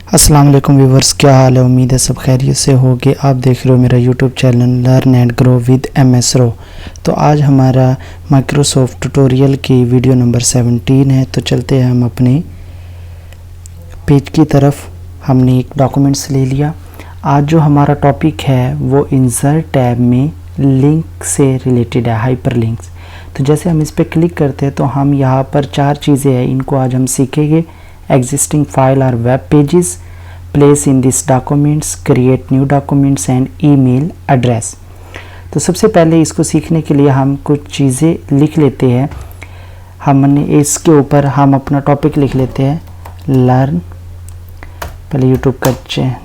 अस्सलाम वालेकुम व्यूवर्स, क्या हाल है। उम्मीद है सब खैरियत से होगे। आप देख रहे हो मेरा YouTube channel learn and grow with MS रो। तो आज हमारा माइक्रोसॉफ्ट ट्यूटोरियल की वीडियो नंबर 17 है। तो चलते हैं हम अपने पेज की तरफ। हमने एक डॉक्यूमेंट्स ले लिया। आज जो हमारा टॉपिक है वो इंसर्ट टैब में लिंक से रिलेटेड है, हाइपर लिंक्स। तो जैसे हम इस पर क्लिक करते हैं तो हम यहाँ पर 4 चीज़ें हैं, इनको आज हम सीखेंगे। existing file or web pages, place in this documents, create new documents and email address। तो सबसे पहले इसको सीखने के लिए हम कुछ चीज़ें लिख लेते हैं। हमने इसके ऊपर हम अपना टॉपिक लिख लेते हैं, लर्न, पहले यूट्यूब करते हैं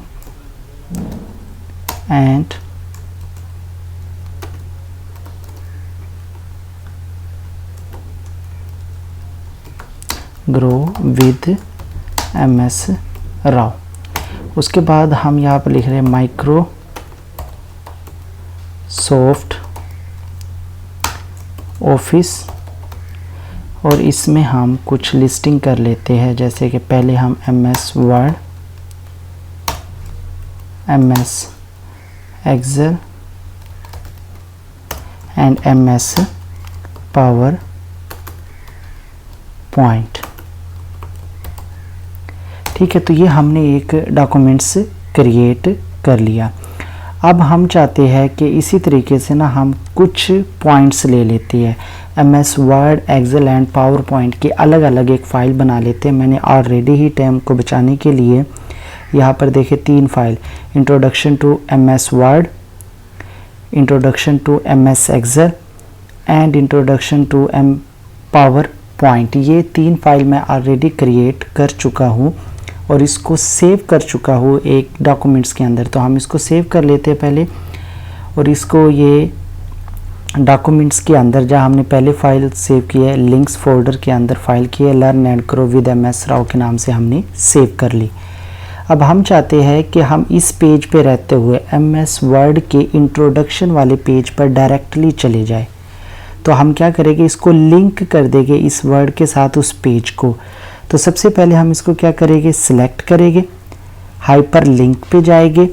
एंड ग्रो विद MS रो। उसके बाद हम यहाँ पर लिख रहे हैं माइक्रोसॉफ्ट ऑफिस, और इसमें हम कुछ लिस्टिंग कर लेते हैं। जैसे कि पहले हम MS Word, MS Excel and MS PowerPoint. ठीक है, तो ये हमने एक डॉक्यूमेंट्स क्रिएट कर लिया। अब हम चाहते हैं कि इसी तरीके से ना हम कुछ पॉइंट्स ले लेते हैं। MS Word, Excel and PowerPoint की अलग अलग एक फ़ाइल बना लेते हैं। मैंने ऑलरेडी ही टाइम को बचाने के लिए यहाँ पर देखे 3 file, introduction to MS Word, introduction to MS Excel and introduction to PowerPoint. ये 3 फाइल मैं ऑलरेडी क्रिएट कर चुका हूँ और इसको सेव कर चुका हूँ एक डॉक्यूमेंट्स के अंदर। तो हम इसको सेव कर लेते हैं पहले, और इसको ये डॉक्यूमेंट्स के अंदर जहाँ हमने पहले फाइल सेव की है, लिंक्स फोल्डर के अंदर फाइल की है, learn and grow with MS रो के नाम से हमने सेव कर ली। अब हम चाहते हैं कि हम इस पेज पे रहते हुए MS वर्ड के इंट्रोडक्शन वाले पेज पर डायरेक्टली चले जाए। तो हम क्या करेंगे, इसको लिंक कर देंगे इस वर्ड के साथ उस पेज को। तो सबसे पहले हम इसको क्या करेंगे, सिलेक्ट करेंगे, हाइपर लिंक पे जाएंगे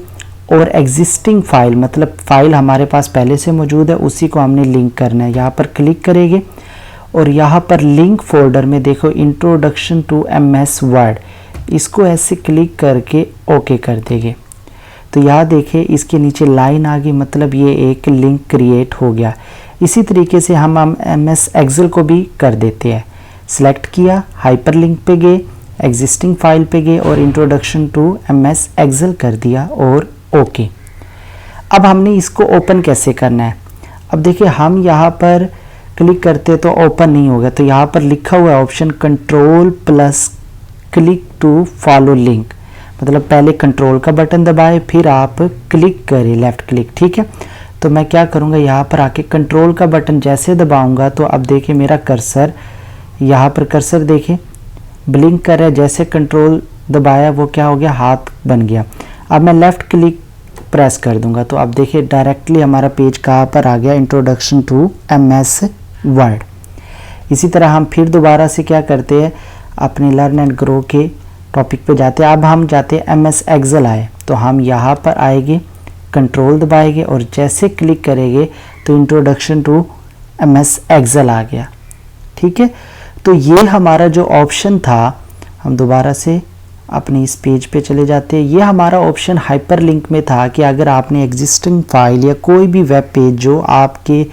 और एग्जिस्टिंग फाइल, मतलब फाइल हमारे पास पहले से मौजूद है उसी को हमने लिंक करना है। यहाँ पर क्लिक करेंगे और यहाँ पर लिंक फोल्डर में देखो इंट्रोडक्शन टू MS वर्ड, इसको ऐसे क्लिक करके ओके कर देंगे। तो यहाँ देखिए इसके नीचे लाइन आ गई, मतलब ये एक लिंक क्रिएट हो गया। इसी तरीके से हम MS एक्सेल को भी कर देते हैं। सिलेक्ट किया, हाइपर लिंक पे गए, एग्जिस्टिंग फाइल पे गए और इंट्रोडक्शन टू MS एक्सेल कर दिया और ओके। अब हमने इसको ओपन कैसे करना है। अब देखिए हम यहाँ पर क्लिक करते तो ओपन नहीं होगा। तो यहाँ पर लिखा हुआ है option control plus click to follow link, मतलब पहले कंट्रोल का बटन दबाए फिर आप क्लिक करें, लेफ्ट क्लिक। ठीक है, तो मैं क्या करूँगा, यहाँ पर आके कंट्रोल का बटन जैसे दबाऊंगा तो अब देखिए मेरा कर्सर, यहाँ पर कर्सर देखिए ब्लिंक कर रहा है। जैसे कंट्रोल दबाया वो क्या हो गया, हाथ बन गया। अब मैं लेफ़्ट क्लिक प्रेस कर दूंगा तो अब देखिए डायरेक्टली हमारा पेज कहाँ पर आ गया, इंट्रोडक्शन टू MS वर्ड। इसी तरह हम फिर दोबारा से क्या करते हैं, अपने लर्न एंड ग्रो के टॉपिक पे जाते हैं। अब हम जाते हैं MS एक्सेल आए, तो हम यहाँ पर आएंगे, कंट्रोल दबाएंगे और जैसे क्लिक करेंगे तो इंट्रोडक्शन टू MS एक्सेल आ गया। ठीक है, तो ये हमारा जो ऑप्शन था, हम दोबारा से अपने इस पेज पे चले जाते हैं। ये हमारा ऑप्शन हाइपर लिंक में था कि अगर आपने एग्जिस्टिंग फाइल या कोई भी वेब पेज जो आपके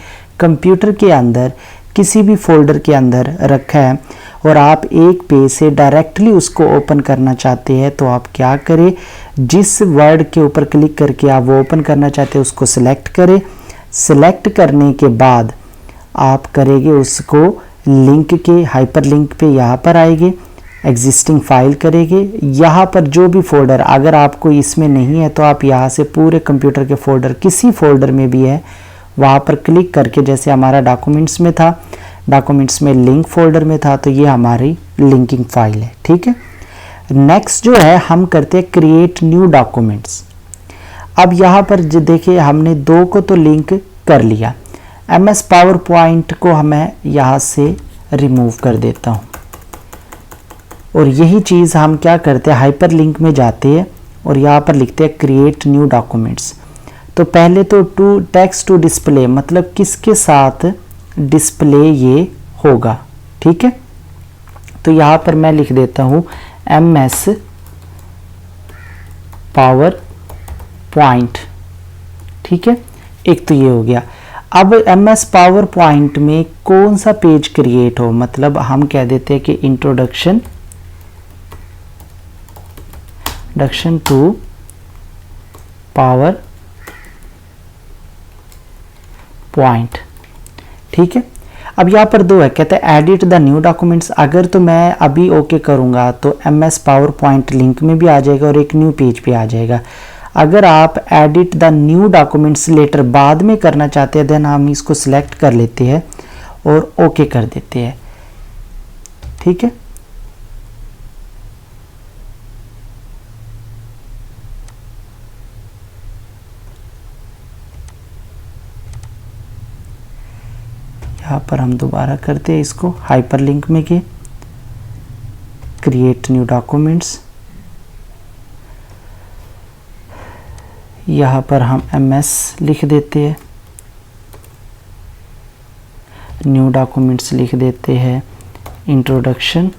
कंप्यूटर के अंदर किसी भी फोल्डर के अंदर रखा है और आप एक पेज से डायरेक्टली उसको ओपन करना चाहते हैं, तो आप क्या करें, जिस वर्ड के ऊपर क्लिक करके आप वो ओपन करना चाहते हैं उसको सिलेक्ट करें। सिलेक्ट करने के बाद आप करेंगे उसको लिंक के हाइपर लिंक पे यहाँ पर आएंगे, एग्जिस्टिंग फाइल करेंगे। यहाँ पर जो भी फोल्डर, अगर आपको इसमें नहीं है तो आप यहाँ से पूरे कंप्यूटर के फोल्डर किसी फोल्डर में भी है वहाँ पर क्लिक करके, जैसे हमारा डॉक्यूमेंट्स में था, डॉक्यूमेंट्स में लिंक फोल्डर में था, तो ये हमारी लिंकिंग फाइल है। ठीक है, नेक्स्ट जो है हम करते हैं क्रिएट न्यू डॉक्यूमेंट्स। अब यहाँ पर देखिए हमने 2 को तो लिंक कर लिया, MS पावर पॉइंट को मैं यहाँ से रिमूव कर देता हूँ। और यही चीज़ हम क्या करते हैं, हाइपर लिंक में जाते हैं और यहाँ पर लिखते हैं क्रिएट न्यू डॉक्यूमेंट्स। तो पहले तो टू टेक्स्ट टू डिस्प्ले मतलब किसके साथ डिस्प्ले ये होगा, ठीक है। तो यहाँ पर मैं लिख देता हूँ MS पावर पॉइंट, ठीक है। एक तो ये हो गया। अब MS पावर पॉइंट में कौन सा पेज क्रिएट हो, मतलब हम कह देते हैं कि इंट्रोडक्शन टू पावर पॉइंट, ठीक है। अब यहाँ पर दो है, कहते हैं एडिट द न्यू डॉक्यूमेंट्स। अगर तो मैं अभी ओके करूँगा तो MS पावर पॉइंट लिंक में भी आ जाएगा और एक न्यू पेज पे आ जाएगा। अगर आप edit the new documents later बाद में करना चाहते हैं देन हम इसको सिलेक्ट कर लेते हैं और ओके कर देते हैं, ठीक है। यहाँ पर हम दोबारा करते हैं इसको, हाइपरलिंक में गए, क्रिएट न्यू डॉक्यूमेंट्स, यहाँ पर हम MS लिख देते हैं, न्यू डॉक्यूमेंट्स लिख देते हैं, इंट्रोडक्शन,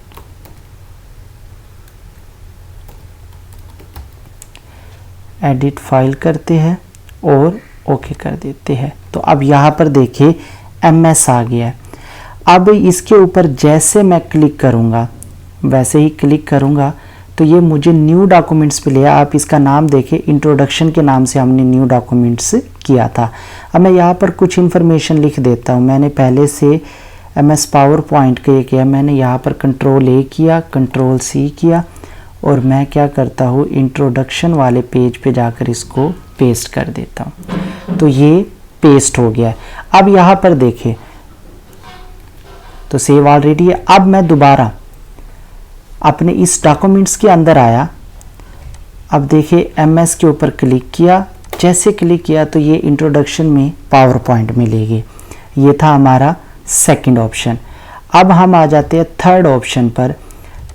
एडिट फाइल करते हैं और ओके कर देते हैं। तो अब यहाँ पर देखिए MS आ गया है। अब इसके ऊपर जैसे मैं क्लिक करूँगा वैसे ही क्लिक करूँगा तो ये मुझे न्यू डॉक्यूमेंट्स पे लिया। आप इसका नाम देखिए, इंट्रोडक्शन के नाम से हमने न्यू डॉक्यूमेंट्स किया था। अब मैं यहाँ पर कुछ इन्फॉर्मेशन लिख देता हूँ। मैंने पहले से MS पावर पॉइंट के किया, मैंने यहाँ पर Ctrl+A किया, Ctrl+C किया और मैं क्या करता हूँ इंट्रोडक्शन वाले पेज पे जाकर इसको पेस्ट कर देता हूँ। तो ये पेस्ट हो गया है। अब यहाँ पर देखें तो सेव ऑलरेडी है। अब मैं दोबारा अपने इस डॉक्यूमेंट्स के अंदर आया, अब देखिए MS के ऊपर क्लिक किया, जैसे क्लिक किया तो ये इंट्रोडक्शन में पावर पॉइंट में ले गए। ये था हमारा सेकंड ऑप्शन। अब हम आ जाते हैं थर्ड ऑप्शन पर।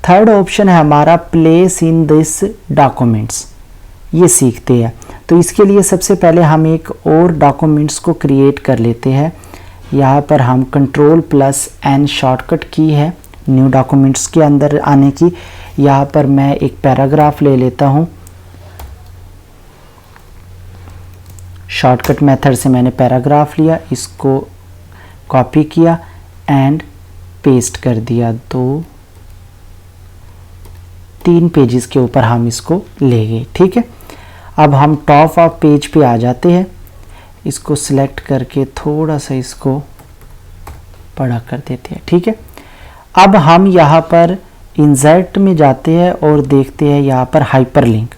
थर्ड ऑप्शन है हमारा प्लेस इन दिस डॉक्यूमेंट्स। ये सीखते हैं। तो इसके लिए सबसे पहले हम एक और डॉक्यूमेंट्स को क्रिएट कर लेते हैं। यहाँ पर हम Ctrl+N शॉर्टकट की है न्यू डॉक्यूमेंट्स के अंदर आने की। यहाँ पर मैं एक पैराग्राफ ले लेता हूँ, शॉर्टकट मेथड से मैंने पैराग्राफ लिया, इसको कॉपी किया एंड पेस्ट कर दिया। 2-3 पेजेस के ऊपर हम इसको ले गए, ठीक है। अब हम टॉप ऑफ पेज पे आ जाते हैं, इसको सिलेक्ट करके थोड़ा सा इसको बड़ा कर देते हैं, ठीक है। अब हम यहाँ पर इंसर्ट में जाते हैं और देखते हैं यहाँ पर hyperlink,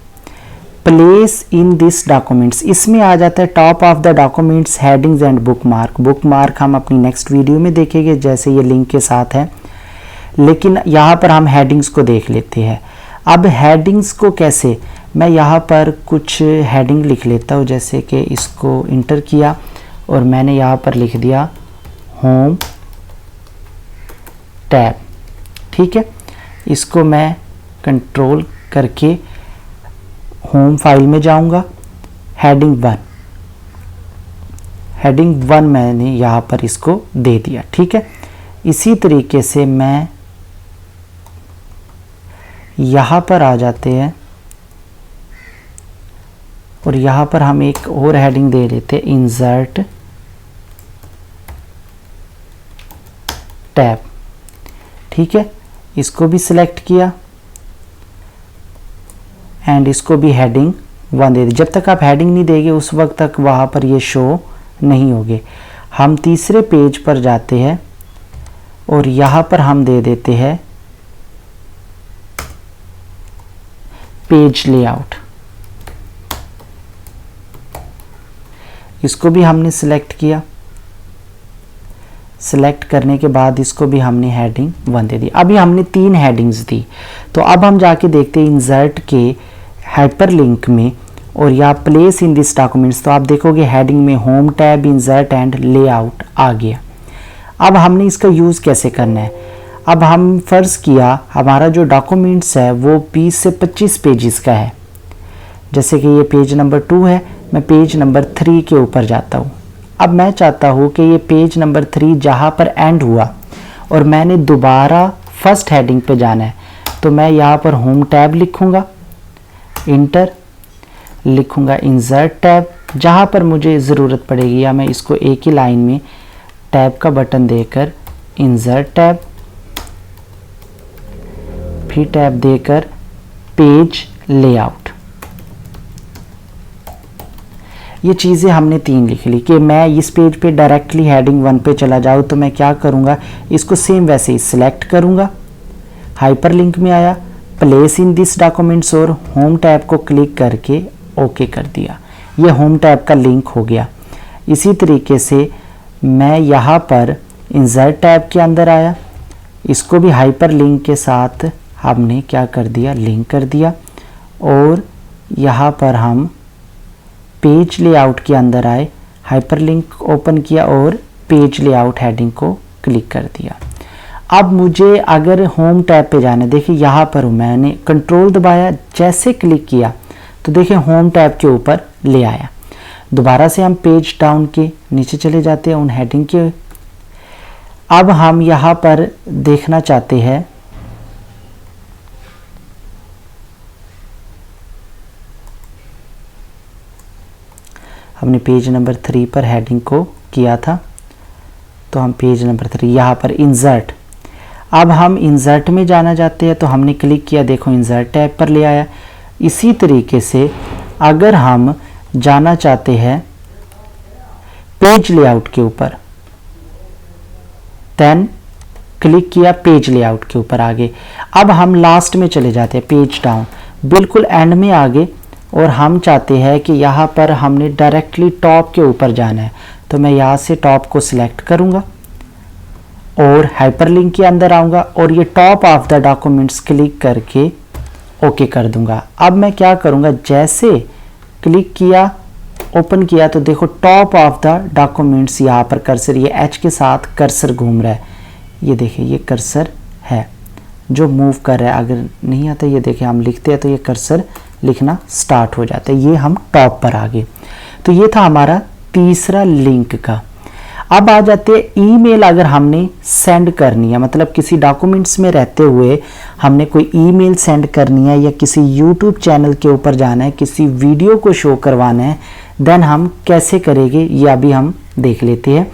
place in this documents. इसमें आ जाता है top of the documents, headings and bookmark. Bookmark हम अपनी नेक्स्ट वीडियो में देखेंगे जैसे ये लिंक के साथ है, लेकिन यहाँ पर हम हेडिंग्स को देख लेते हैं। अब हेडिंग्स को कैसे, मैं यहाँ पर कुछ हेडिंग लिख लेता हूँ, जैसे कि इसको इंटर किया और मैंने यहाँ पर लिख दिया होम टैब, ठीक है। इसको मैं कंट्रोल करके होम फाइल में जाऊंगा, हेडिंग 1 मैंने यहाँ पर इसको दे दिया, ठीक है। इसी तरीके से मैं यहाँ पर आ जाते हैं और यहाँ पर हम एक और हेडिंग दे लेते हैं, इंसर्ट टैब, ठीक है। इसको भी सिलेक्ट किया एंड इसको भी हेडिंग 1 दे दी। जब तक आप हेडिंग नहीं देंगे उस वक्त तक वहाँ पर ये शो नहीं होगे। हम तीसरे पेज पर जाते हैं और यहाँ पर हम दे देते हैं पेज लेआउट। इसको भी हमने सिलेक्ट किया, सिलेक्ट करने के बाद इसको भी हमने हेडिंग 1 दे दी। अभी हमने 3 हेडिंग्स दी। तो अब हम जाके देखते हैं इंसर्ट के हाइपरलिंक में और या प्लेस इन दिस डॉक्यूमेंट्स। तो आप देखोगे हेडिंग में home tab, insert and layout आ गया। अब हमने इसका यूज़ कैसे करना है, अब हम फ़र्ज़ किया हमारा जो डॉक्यूमेंट्स है वो 20 से 25 पेजेस का है। जैसे कि ये पेज नंबर 2 है, मैं पेज नंबर 3 के ऊपर जाता हूँ। अब मैं चाहता हूँ कि ये पेज नंबर 3 जहाँ पर एंड हुआ और मैंने दोबारा फर्स्ट हेडिंग पे जाना है, तो मैं यहाँ पर होम टैब लिखूँगा, इंटर लिखूँगा, इंसर्ट टैब, जहाँ पर मुझे ज़रूरत पड़ेगी, या मैं इसको एक ही लाइन में टैब का बटन देकर इंसर्ट टैब, फिर टैब देकर पेज लेआउट। ये चीज़ें हमने 3 लिख ली कि मैं इस पेज पे डायरेक्टली हेडिंग 1 पे चला जाऊँ, तो मैं क्या करूँगा, इसको सेम वैसे ही सिलेक्ट करूँगा, हाइपरलिंक में आया, प्लेस इन दिस डॉक्यूमेंट्स और होम टैब को क्लिक करके ओके कर दिया। ये होम टैब का लिंक हो गया। इसी तरीके से मैं यहाँ पर इंसर्ट टैब के अंदर आया, इसको भी हाइपरलिंक के साथ हमने क्या कर दिया, लिंक कर दिया, और यहाँ पर हम पेज लेआउट के अंदर आए, हाइपरलिंक ओपन किया और पेज लेआउट हेडिंग को क्लिक कर दिया। अब मुझे अगर होम टैब पे जाना है, देखिए यहाँ पर मैंने कंट्रोल दबाया, जैसे क्लिक किया तो देखिए होम टैब के ऊपर ले आया। दोबारा से हम पेज डाउन के नीचे चले जाते हैं उन हेडिंग के। अब हम यहाँ पर देखना चाहते हैं हमने पेज नंबर 3 पर हेडिंग को किया था, तो हम पेज नंबर 3 यहाँ पर इंसर्ट, अब हम इंसर्ट में जाना चाहते हैं, तो हमने क्लिक किया, देखो इंसर्ट टैब पर ले आया। इसी तरीके से अगर हम जाना चाहते हैं पेज लेआउट के ऊपर, देन क्लिक किया, पेज लेआउट के ऊपर आगे। अब हम लास्ट में चले जाते हैं, पेज डाउन, बिल्कुल एंड में आगे, और हम चाहते हैं कि यहाँ पर हमने डायरेक्टली टॉप के ऊपर जाना है, तो मैं यहाँ से टॉप को सिलेक्ट करूँगा और हाइपरलिंक के अंदर आऊँगा और ये top of the documents click करके ओके कर दूँगा। अब मैं क्या करूँगा, जैसे क्लिक किया, ओपन किया, तो देखो टॉप ऑफ द डॉक्यूमेंट्स यहाँ पर कर्सर, ये एच के साथ कर्सर घूम रहा है, ये देखिए ये कर्सर है जो मूव कर रहा है। अगर नहीं आता, ये देखिए हम लिखते हैं तो ये कर्सर लिखना स्टार्ट हो जाता है। ये हम टॉप पर आ गए। तो ये था हमारा तीसरा लिंक का। अब आ जाते हैं ईमेल। अगर हमने सेंड करनी है, मतलब किसी डॉक्यूमेंट्स में रहते हुए हमने कोई ईमेल सेंड करनी है, या किसी यूट्यूब चैनल के ऊपर जाना है, किसी वीडियो को शो करवाना है, देन हम कैसे करेंगे ये अभी हम देख लेते हैं।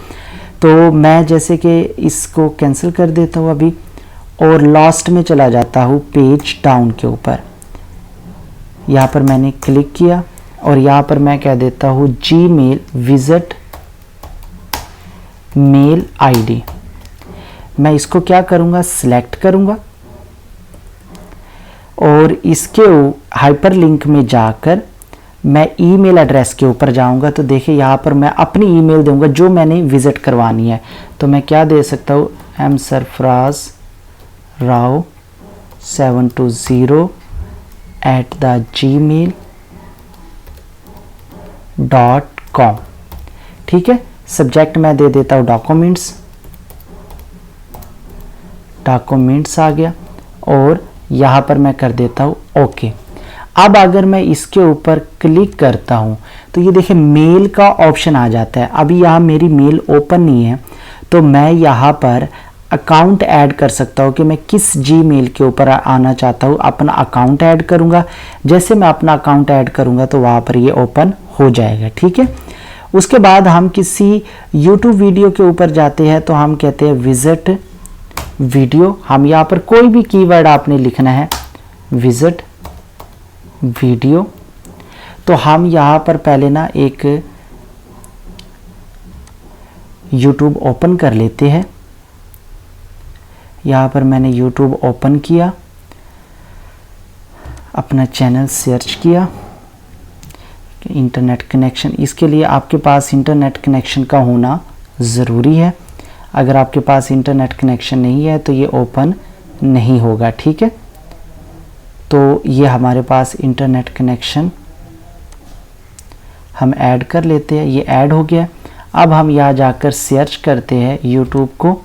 तो मैं जैसे कि इसको कैंसिल कर देता हूँ अभी, और लास्ट में चला जाता हूँ पेज डाउन के ऊपर। यहाँ पर मैंने क्लिक किया और यहाँ पर मैं कह देता हूँ जीमेल विजिट मेल आईडी। मैं इसको क्या करूँगा, सिलेक्ट करूँगा और इसके हाइपरलिंक में जाकर मैं ईमेल एड्रेस के ऊपर जाऊँगा। तो देखिए यहाँ पर मैं अपनी ईमेल दूंगा जो मैंने विजिट करवानी है। तो मैं क्या दे सकता हूँ, msarfraz720@gmail.com। ठीक है, सब्जेक्ट मैं दे देता हूँ डॉक्यूमेंट्स, डॉक्यूमेंट्स आ गया, और यहाँ पर मैं कर देता हूँ ओके। अब अगर मैं इसके ऊपर क्लिक करता हूँ तो ये देखिए मेल का ऑप्शन आ जाता है। अभी यहाँ मेरी मेल ओपन नहीं है, तो मैं यहाँ पर अकाउंट ऐड कर सकता हूँ कि मैं किस जीमेल के ऊपर आना चाहता हूँ, अपना अकाउंट ऐड करूँगा। जैसे मैं अपना अकाउंट ऐड करूँगा तो वहाँ पर ये ओपन हो जाएगा। ठीक है, उसके बाद हम किसी यूट्यूब वीडियो के ऊपर जाते हैं, तो हम कहते हैं विजिट वीडियो। हम यहाँ पर कोई भी कीवर्ड आपने लिखना है, विजिट वीडियो। तो हम यहाँ पर पहले ना एक YouTube ओपन कर लेते हैं। यहाँ पर मैंने YouTube ओपन किया, अपना चैनल सर्च किया, इंटरनेट कनेक्शन। इसके लिए आपके पास इंटरनेट कनेक्शन का होना ज़रूरी है। अगर आपके पास इंटरनेट कनेक्शन नहीं है तो ये ओपन नहीं होगा। ठीक है, तो ये हमारे पास इंटरनेट कनेक्शन हम ऐड कर लेते हैं, ये ऐड हो गया। अब हम यहाँ जाकर सर्च करते हैं YouTube को।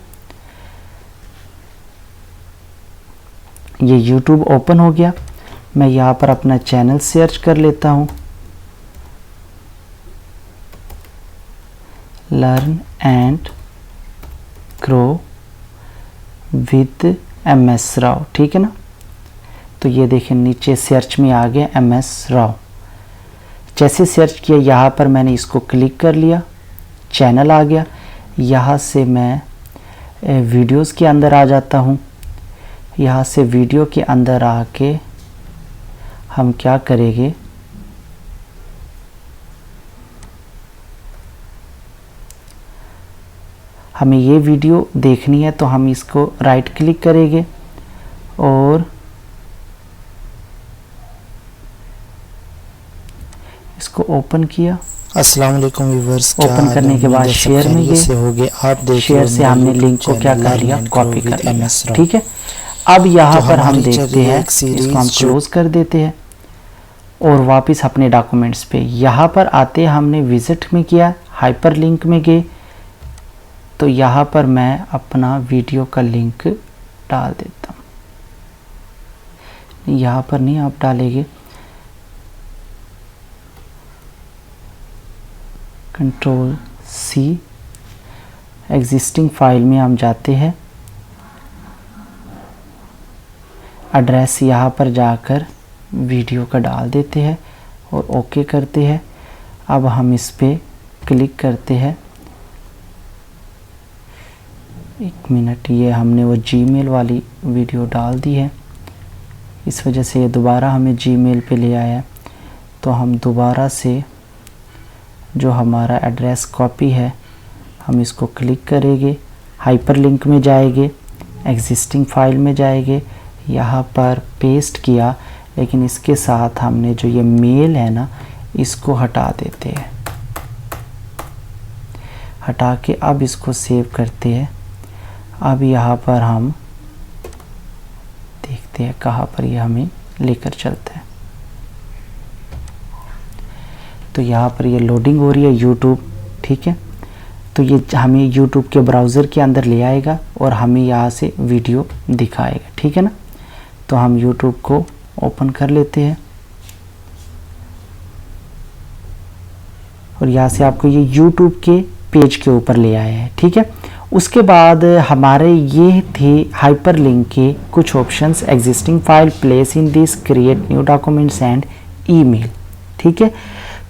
ये YouTube ओपन हो गया। मैं यहाँ पर अपना चैनल सर्च कर लेता हूँ, learn and grow with MS Rao, ठीक है ना। तो ये देखें नीचे सर्च में आ गया MS राव। जैसे सर्च किया यहाँ पर मैंने इसको क्लिक कर लिया, चैनल आ गया। यहाँ से मैं वीडियोस के अंदर आ जाता हूँ। यहाँ से वीडियो के अंदर आके हम क्या करेंगे, हमें ये वीडियो देखनी है तो हम इसको राइट क्लिक करेंगे और इसको ओपन किया। अस्सलाम वालेकुम व्यूअर्स, ओपन करने के बाद शेयर में गए। शेयर से हमने लिंक को क्या कर लिया, कॉपी कर लिया, ठीक है। अब यहाँ पर हम देखते हैं, इसको हम क्लोज कर देते हैं और वापस अपने डॉक्यूमेंट्स पे यहाँ पर आते हमने विजिट में किया, हाइपर लिंक में गए। तो यहाँ पर मैं अपना वीडियो का लिंक डाल देता हूँ। यहाँ पर नहीं आप डालेंगे, Ctrl+C, एग्जिस्टिंग फाइल में हम जाते हैं, एड्रेस यहाँ पर जाकर वीडियो का डाल देते हैं और ओके करते हैं। अब हम इस पे क्लिक करते हैं। एक मिनट, ये हमने वो जीमेल वाली वीडियो डाल दी है, इस वजह से ये दोबारा हमें जीमेल पे ले आया है। तो हम दोबारा से जो हमारा एड्रेस कॉपी है हम इसको क्लिक करेंगे, हाइपर लिंक में जाएंगे, एग्जिस्टिंग फाइल में जाएंगे, यहाँ पर पेस्ट किया, लेकिन इसके साथ हमने जो ये मेल है ना इसको हटा देते हैं। हटा के अब इसको सेव करते हैं। अब यहाँ पर हम देखते हैं कहाँ पर ये हमें लेकर चलता है। तो यहाँ पर ये लोडिंग हो रही है YouTube, ठीक है। तो ये हमें YouTube के ब्राउज़र के अंदर ले आएगा और हमें यहाँ से वीडियो दिखाएगा, ठीक है ना। तो हम YouTube को ओपन कर लेते हैं और यहाँ से आपको ये YouTube के पेज के ऊपर ले आया है, ठीक है। उसके बाद हमारे ये थे हाइपर लिंक के कुछ options, existing file, place in this, create new documents and email, ठीक है।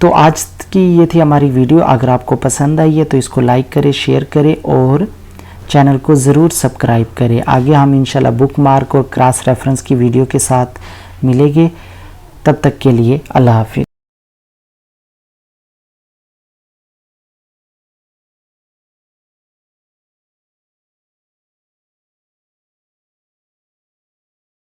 तो आज की ये थी हमारी वीडियो। अगर आपको पसंद आई है तो इसको लाइक करें, शेयर करें और चैनल को ज़रूर सब्सक्राइब करें। आगे हम इंशाल्लाह बुक मार्क और क्रॉस रेफरेंस की वीडियो के साथ मिलेंगे। तब तक के लिए अल्लाह हाफिज़।